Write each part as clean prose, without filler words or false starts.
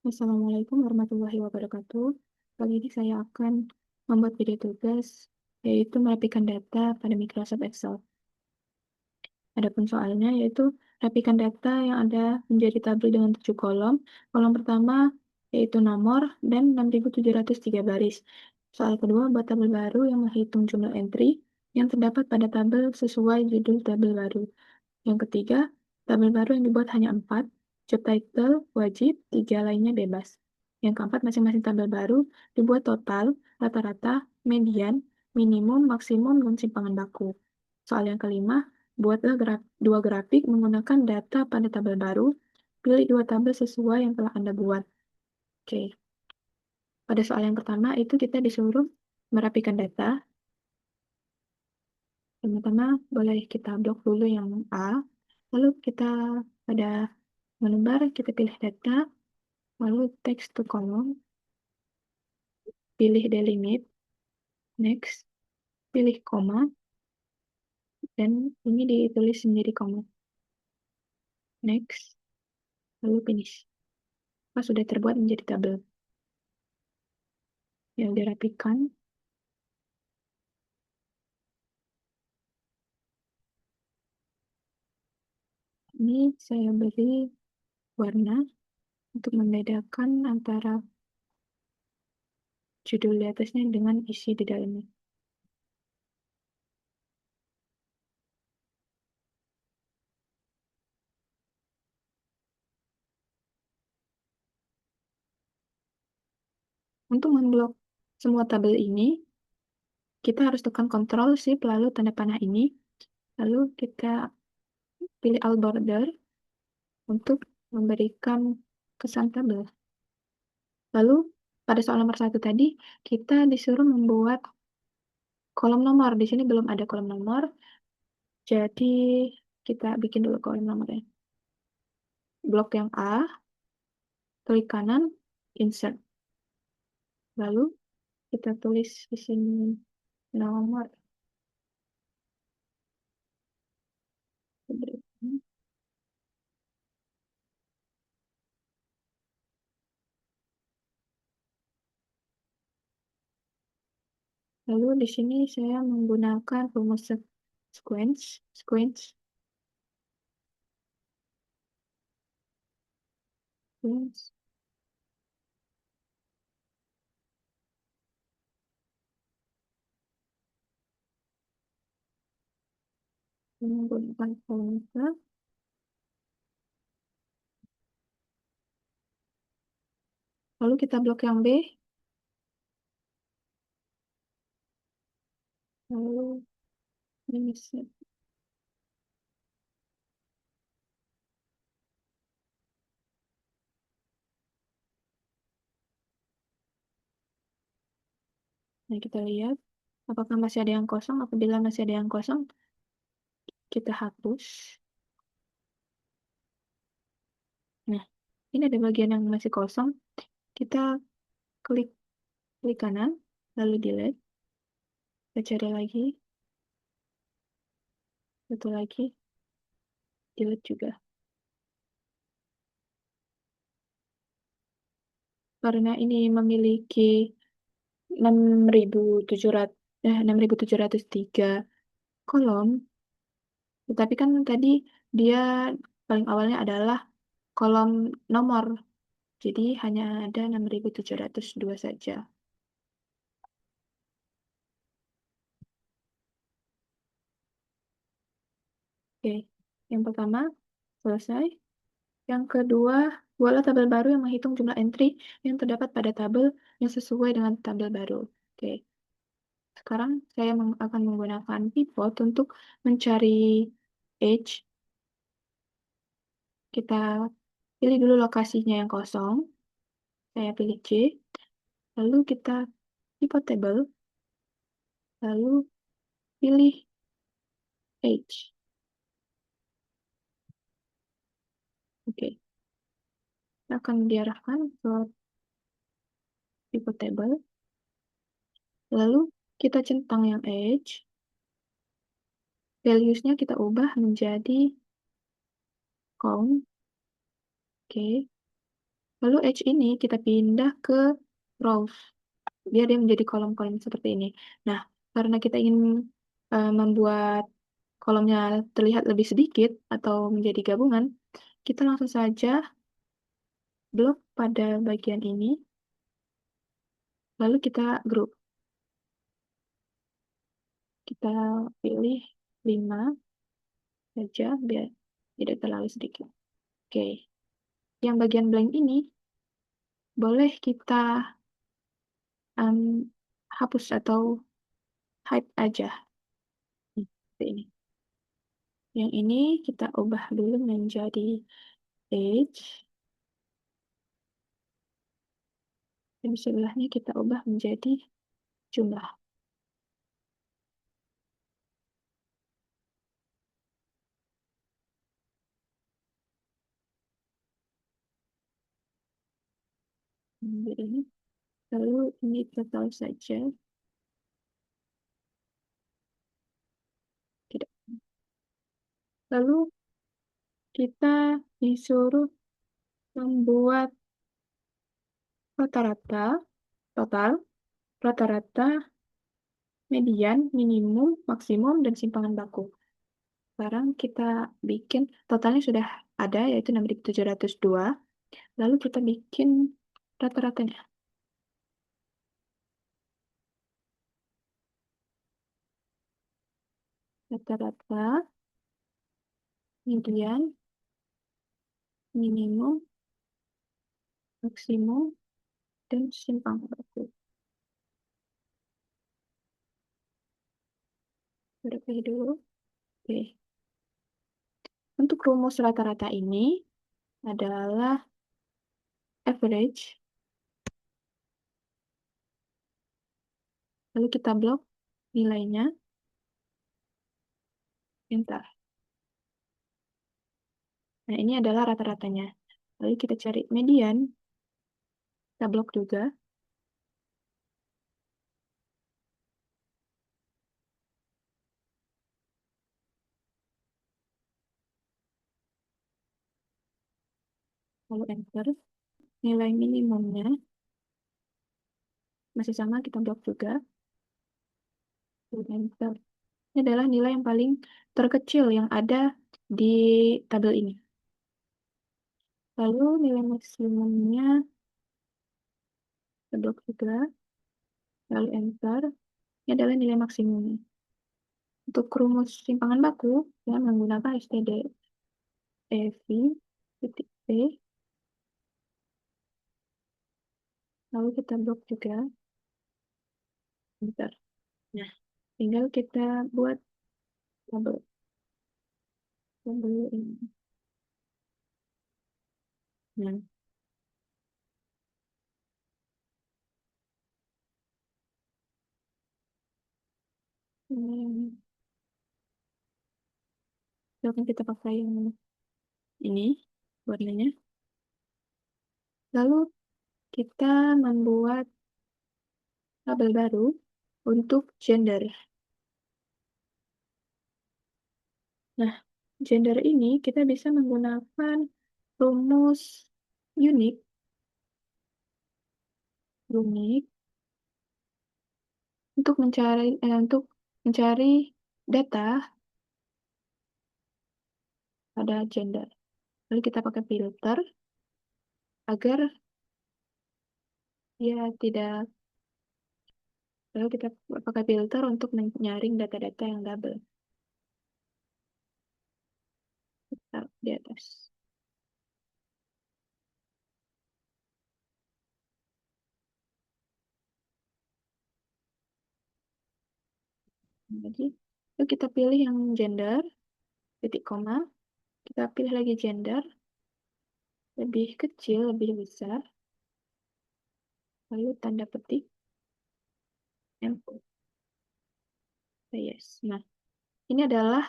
Assalamualaikum warahmatullahi wabarakatuh. Kali ini saya akan membuat video tugas, yaitu merapikan data pada Microsoft Excel. Adapun soalnya yaitu rapikan data yang ada menjadi tabel dengan 7 kolom. Kolom pertama yaitu nomor dan 6.703 baris. Soal kedua, buat tabel baru yang menghitung jumlah entry yang terdapat pada tabel sesuai judul tabel baru. Yang ketiga, tabel baru yang dibuat hanya 4, job title wajib, 3 lainnya bebas. Yang keempat, masing-masing tabel baru dibuat total, rata-rata, median, minimum, maksimum, dan simpangan baku. Soal yang kelima, buatlah dua grafik menggunakan data pada tabel baru. Pilih dua tabel sesuai yang telah Anda buat. Oke. Pada soal yang pertama itu kita disuruh merapikan data. Pertama, boleh kita blok dulu yang A. Lalu kita pada menu bar, kita pilih data. Lalu text to column. Pilih delimit. Next. Pilih koma. Dan ini ditulis sendiri koma. Next. Lalu finish. Sudah terbuat menjadi tabel. Yang dirapikan. Ini saya beri warna untuk membedakan antara judul di atasnya dengan isi di dalamnya. Untuk memblok semua tabel ini, kita harus tekan Ctrl Shift lalu tanda panah ini. Lalu kita pilih Alt Border untuk memberikan kesan tabel. Lalu pada soal nomor 1 tadi, kita disuruh membuat kolom nomor. Di sini belum ada kolom nomor, jadi kita bikin dulu kolom nomornya. Blok yang A, klik kanan, insert. Lalu kita tulis di sini nomor. Lalu di sini saya menggunakan rumus sequence, sequence, sequence. Menggunakan formula. Lalu kita blok yang B. Lalu ini set. Nah, kita lihat apakah masih ada yang kosong. Apabila masih ada yang kosong, kita hapus. Nah, ini ada bagian yang masih kosong. Kita klik kanan, lalu delete. Kita cari lagi. Satu lagi. Delete juga. Karena ini memiliki 6.703 kolom. Tetapi kan tadi dia paling awalnya adalah kolom nomor. Jadi hanya ada 6.702 saja. Oke, yang pertama selesai. Yang kedua, buatlah tabel baru yang menghitung jumlah entry yang terdapat pada tabel yang sesuai dengan tabel baru. Oke, sekarang saya akan menggunakan pivot untuk mencari edge. Kita pilih dulu lokasinya yang kosong. Saya pilih C. Lalu kita pivot table. Lalu pilih edge. Oke. Kita akan diarahkan ke pivot table. Lalu kita centang yang edge. Values-nya kita ubah menjadi count. Oke. Lalu H ini kita pindah ke rows, biar dia menjadi kolom-kolom seperti ini. Nah, karena kita ingin membuat kolomnya terlihat lebih sedikit atau menjadi gabungan, kita langsung saja blok pada bagian ini, lalu kita grup. Kita pilih 5 saja biar tidak terlalu sedikit. Oke, yang bagian blank ini boleh kita hapus atau hide aja. Seperti ini. Yang ini kita ubah dulu menjadi age. Dan sebelahnya kita ubah menjadi jumlah. Ambil ini. Lalu ini total saja. Tidak. Lalu kita disuruh membuat rata-rata, total, rata-rata, median, minimum, maksimum, dan simpangan baku. Sekarang kita bikin, totalnya sudah ada, yaitu 6.702. Lalu kita bikin rata-ratanya. Rata-rata, median, minimum, maksimum, dan simpangan baku. Berapa dulu? Oke. Untuk rumus rata-rata ini adalah average. Lalu kita blok nilainya. Enter. Nah, ini adalah rata-ratanya. Lalu kita cari median. Kita blok juga. Lalu enter. Nilai minimumnya masih sama, kita blok juga. Lalu enter. Ini adalah nilai yang paling terkecil yang ada di tabel ini. Lalu nilai maksimumnya kita blok juga. Lalu enter. Ini adalah nilai maksimumnya. Untuk rumus simpangan baku, ya, menggunakan std titik P, lalu kita blok juga. Bentar. Nah, tinggal kita buat tabel ini. Nah, ini akan kita pakai yang ini warnanya. Lalu kita membuat tabel baru untuk gender. Nah, gender ini kita bisa menggunakan rumus unik, untuk mencari data pada gender. Lalu kita pakai filter agar dia tidak, lalu kita pakai filter untuk menyaring data-data yang double. Taruh di atas. Lagi, lalu kita pilih yang gender, titik koma, kita pilih lagi gender, lebih kecil, lebih besar, lalu tanda petik, enter. Yes. Nah, ini adalah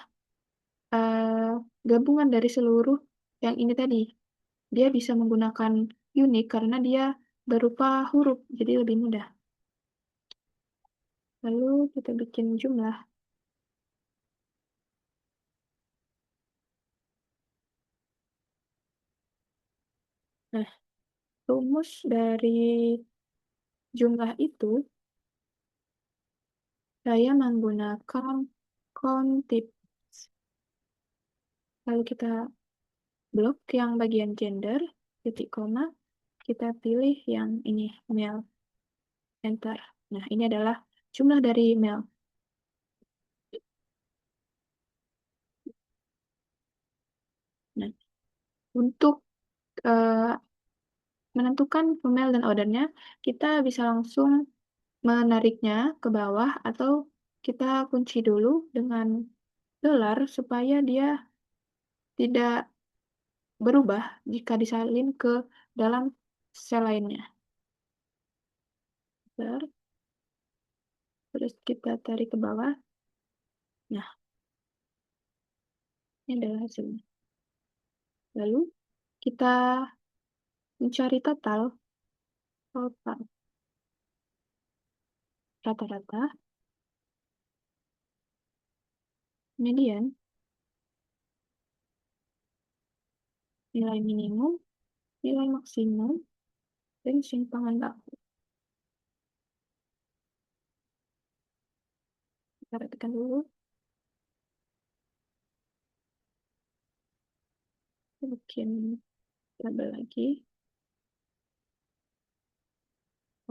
gabungan dari seluruh yang ini tadi. Dia bisa menggunakan unik karena dia berupa huruf, jadi lebih mudah. Lalu kita bikin jumlah. Nah, Rumus dari jumlah itu, saya menggunakan countip. Lalu kita blok yang bagian gender, titik koma, kita pilih yang ini, male, enter. Nah, ini adalah jumlah dari male. Nah, untuk eh, menentukan female dan ordernya, kita bisa langsung menariknya ke bawah atau kita kunci dulu dengan dolar supaya dia tidak berubah jika disalin ke dalam sel lainnya. Bentar. Terus kita tarik ke bawah. Nah, ini adalah hasilnya. Lalu kita mencari total rata-rata, median, nilai minimum, nilai maksimum, dan simpangan baku. Kita perhatikan dulu. Kita bikin tabel lagi.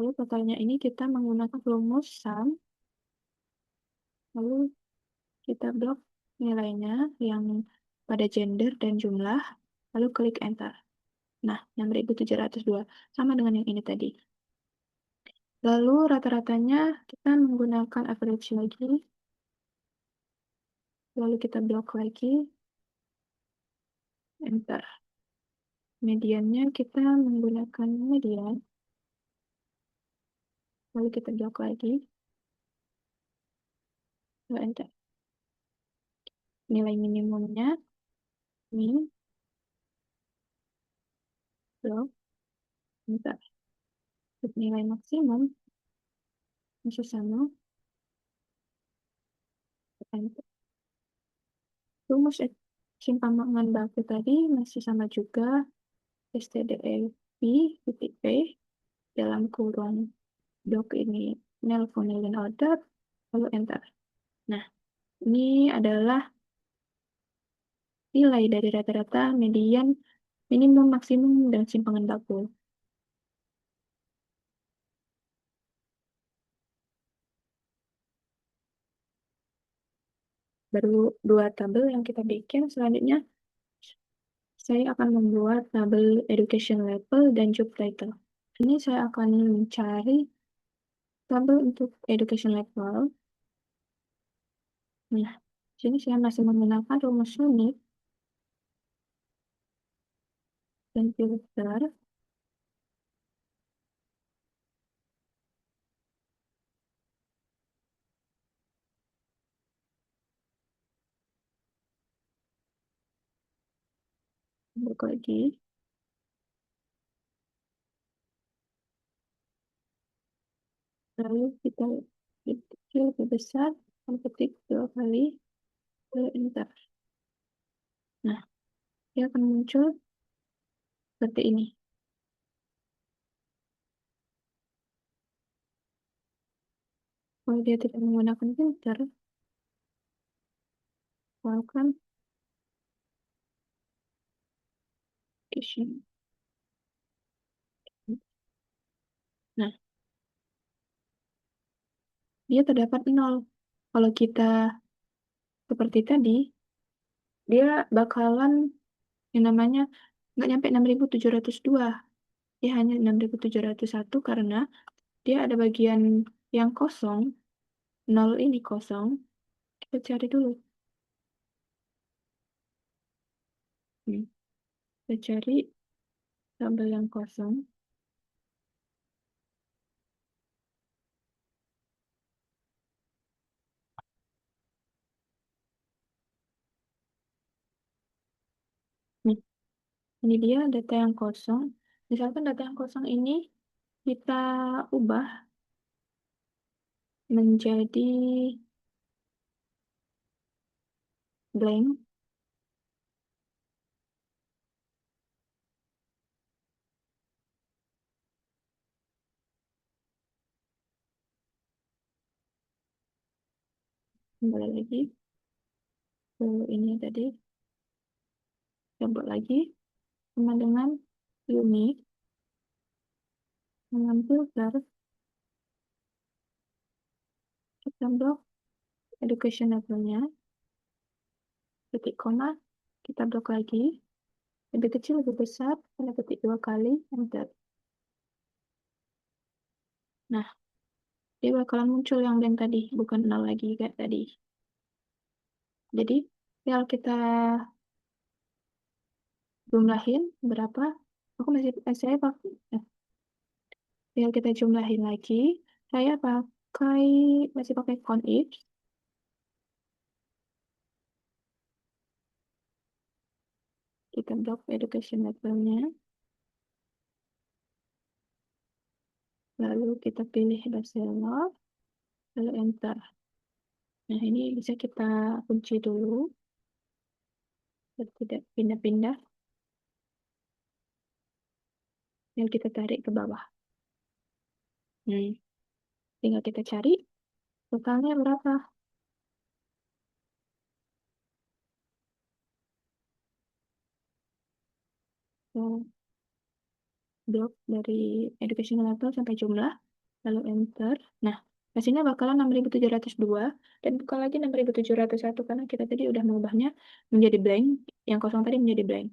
Lalu totalnya ini kita menggunakan rumus sum. Lalu kita blok nilainya yang pada gender dan jumlah. Lalu klik enter. Nah, 6.702 sama dengan yang ini tadi. Lalu rata-ratanya kita menggunakan average lagi. Lalu kita blok lagi. Enter. Mediannya kita menggunakan median. Lalu kita blok lagi. Lalu enter. Nilai minimumnya min. Blok. Enter. Untuk nilai maksimum masih sama. Enter. Rumus simpangan baku tadi masih sama juga. stdlp titik p dalam kurung doc ini nil dan order, lalu enter. Nah, ini adalah nilai dari rata-rata, median, minimum, maksimum, dan simpangan baku. Baru dua tabel yang kita bikin. Selanjutnya, saya akan membuat tabel education level dan job title. Ini saya akan mencari tabel untuk education level. Nah, sini saya masih menggunakan rumus unit dan filter. Buka lagi. Lalu kita kecil lebih besar, ketik dua kali, lalu enter. Nah, dia akan muncul seperti ini. Kalau dia tidak menggunakan filter, welcome application. Nah, dia terdapat 0. Kalau kita seperti tadi, dia bakalan yang namanya nggak nyampe 6.702. Dia hanya 6.701 karena dia ada bagian yang kosong, 0 ini kosong. Kita cari dulu. Kita cari tabel yang kosong. Nih, ini dia data yang kosong. Misalkan data yang kosong ini kita ubah menjadi blank. kembali lagi ke ini tadi, coba lagi sama dengan unique, dengan filter, kita blok education levelnya, titik koma, kita blok lagi, lebih kecil lebih besar, tanda ketik 2 kali, enter. Nah, dia bakalan muncul yang blank tadi, bukan nol lagi kayak tadi. Jadi, tinggal kita jumlahin berapa. Aku saya pakai, tinggal kita jumlahin lagi. Saya masih pakai count if. Kita blok education levelnya. Lalu kita pilih Barcelona, lalu enter. Nah, ini bisa kita kunci dulu, biar tidak pindah-pindah. Yang kita tarik ke bawah. Tinggal kita cari totalnya berapa. So, blok dari education level sampai jumlah, lalu enter. Nah, hasilnya bakalan 6.702 dan buka lagi 6.701 karena kita tadi udah mengubahnya menjadi blank, yang kosong tadi menjadi blank.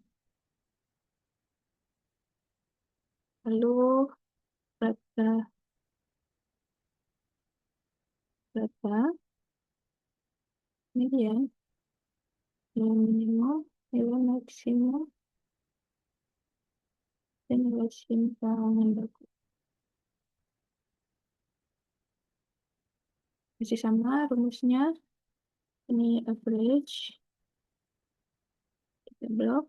Lalu berapa berapa ini ya, yang minimum, nilai maksimum, dan nilai simpangan baku. Masih sama rumusnya, ini average, kita blok,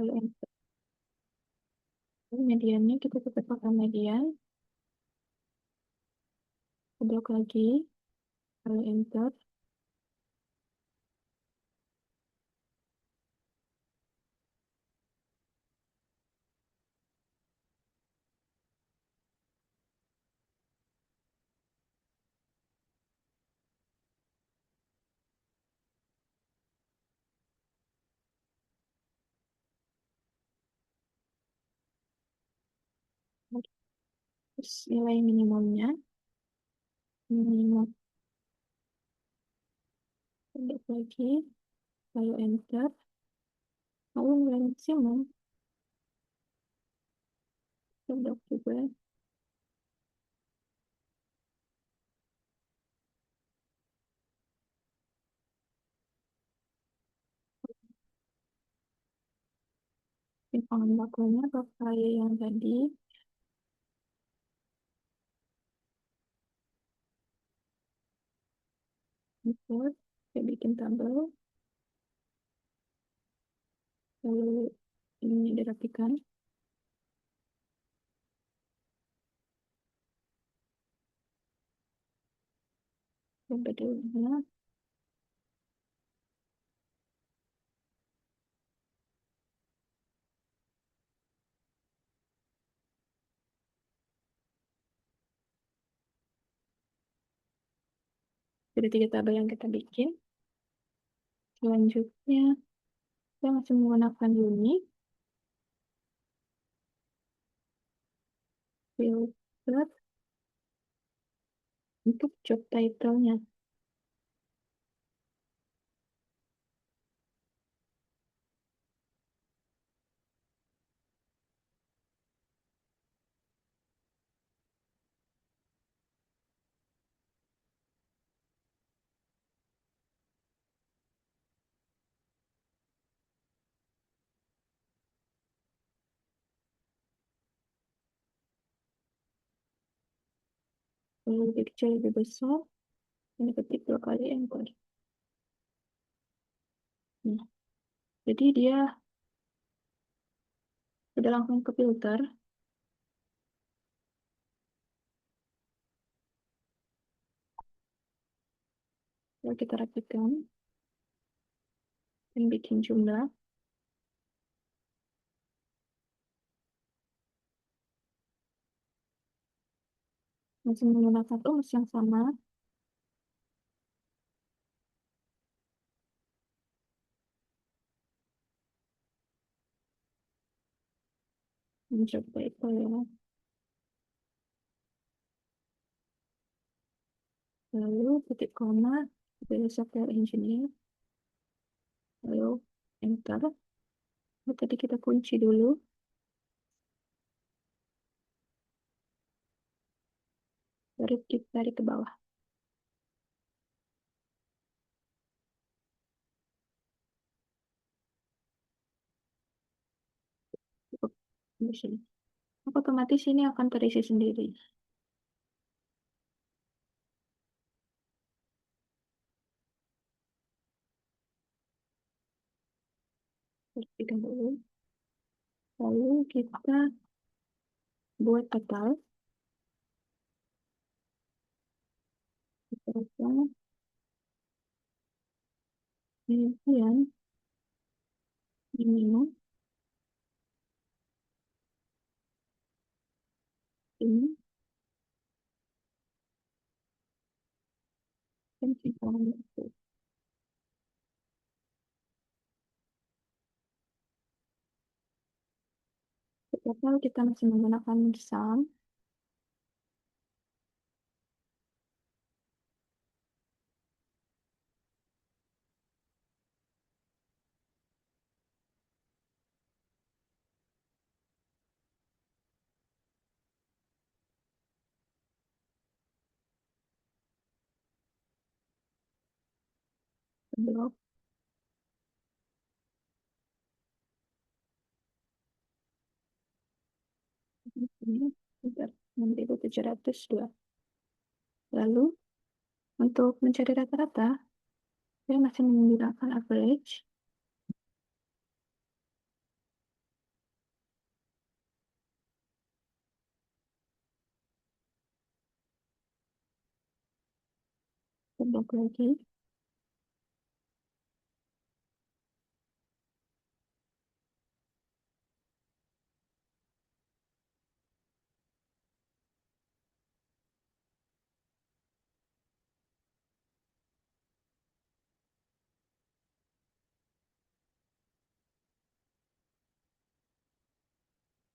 lalu enter. Lalu mediannya kita tetap pakai median, kita blok lagi, lalu enter. Terus nilai minimumnya, minimum, blok lagi, lalu enter. Lalu nilai maksimum, kita blok juga. Simpangan bakunya pakai yang tadi, import, kita bikin tabel, lalu ini dirapikan. Sampai dulu. Jadi 3 tabel yang kita bikin. Selanjutnya, kita masih menggunakan unique, filter, untuk job title-nya. Lalu lebih kecil, lebih besar, ini ketik 2 kali enter. Nah, jadi dia sudah langsung ke filter. Lalu kita rapikan dan bikin jumlah. Masih menggunakan rumus yang sama. Mencoba itu ya. Lalu titik koma, pilih software engineer, lalu enter. Lalu tadi kita kunci dulu, baru kita tarik ke bawah. Cukup di sini. Otomatis ini akan terisi sendiri. Bersihkan dulu. Lalu kita buat total. Kita kemudian minimum ini dan simpan itu. Total kita masih menggunakan sum. Blok ini sekitar 6.702. Lalu untuk mencari rata-rata, saya masih menggunakan average. Blok lagi.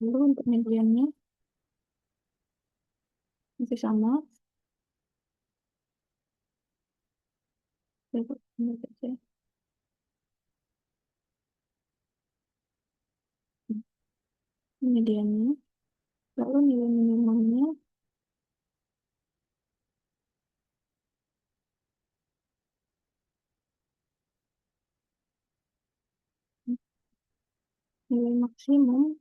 Lalu untuk mediannya masih sama. Ini saja. Mediannya. Lalu nilai minimumnya nilai maksimum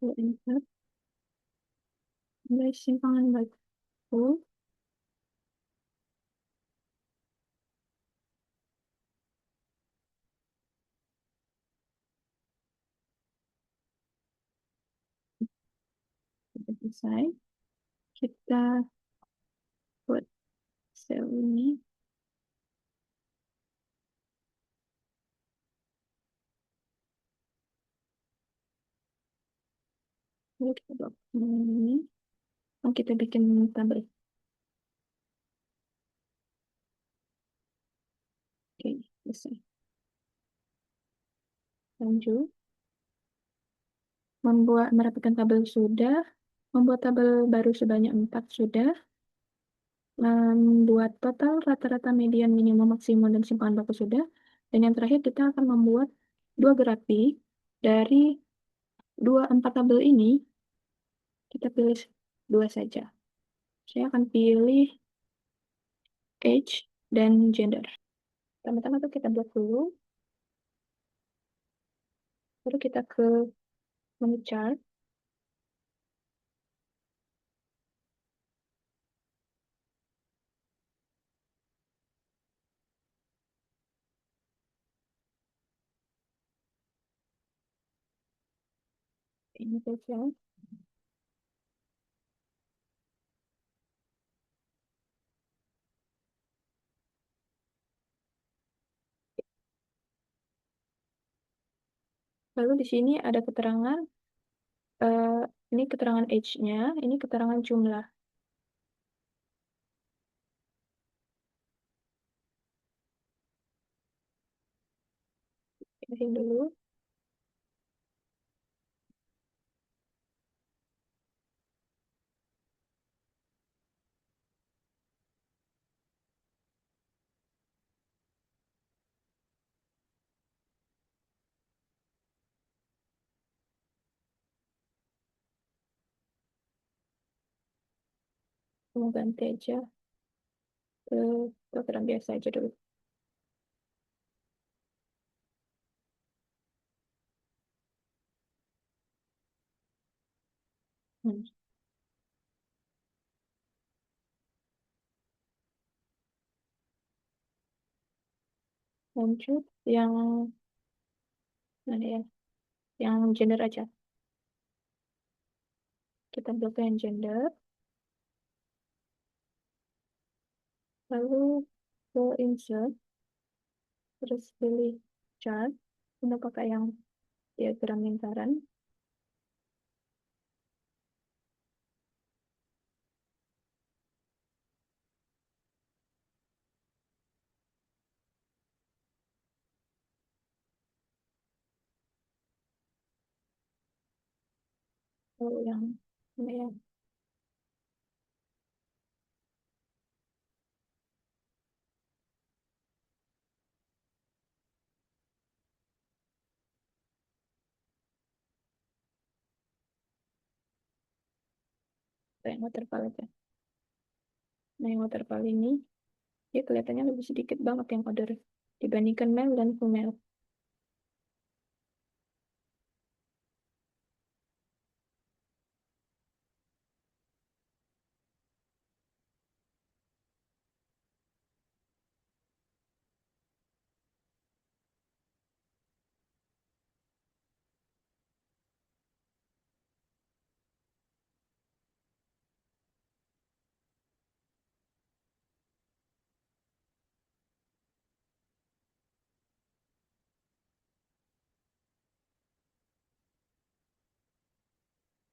enter nilai simpangan baku sudah selesai. Kita buat sel ini. Lalu kita buat ini. Lalu kita bikin tabel. Oke, selesai. Lanjut. Merapikan tabel sudah. Membuat tabel baru sebanyak 4 sudah. Membuat total rata-rata median minimum maksimum dan simpangan baku sudah. Dan yang terakhir kita akan membuat 2 grafik dari 4 tabel ini. Kita pilih 2 saja. Saya akan pilih age dan gender. Pertama-tama tuh kita buat dulu. Baru kita ke menu chart. Ini saja. Lalu di sini ada keterangan, ini keterangan age-nya, ini keterangan jumlah. Bismillahirrahmanirrahim dulu. Mau ganti aja ke program biasa aja dulu. Hmm. Lanjut yang mana ya? Yang gender aja. Kita blok yang gender. Lalu ke insert. Terus pilih chart. Kita pakai yang diagram lingkaran. Lalu yang mana ya? Yang waterfall aja. Nah, yang waterfall ini dia kelihatannya lebih sedikit banget yang order dibandingkan male dan female.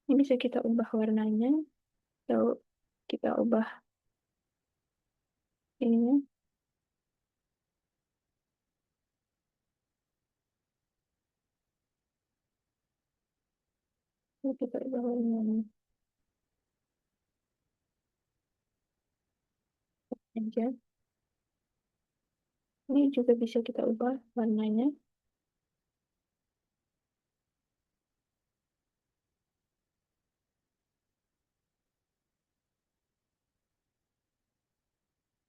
Ini bisa kita ubah warnanya atau kita ubah ininya. Kita ubah warnanya aja. Ini juga bisa kita ubah warnanya.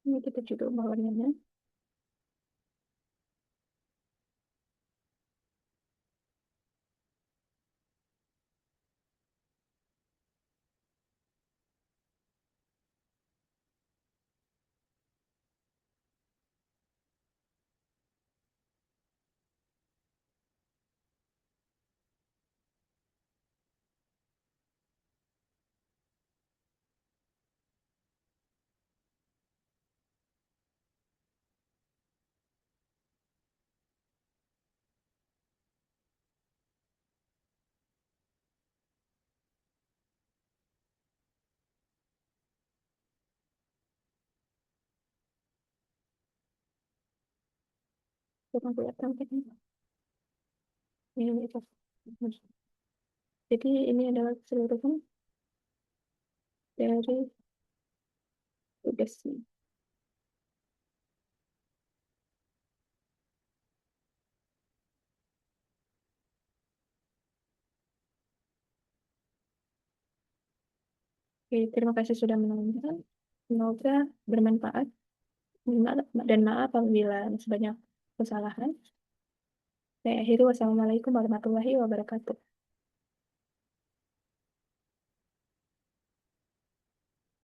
Ini kita juga ubah warnanya. Kurang kelihatan kan? Ini itu. Jadi ini adalah keseluruhan dari tugasnya. Oke, terima kasih sudah menonton. Semoga bermanfaat. Dan maaf apabila sebanyak kesalahan. Saya akhiri wassalamualaikum warahmatullahi wabarakatuh.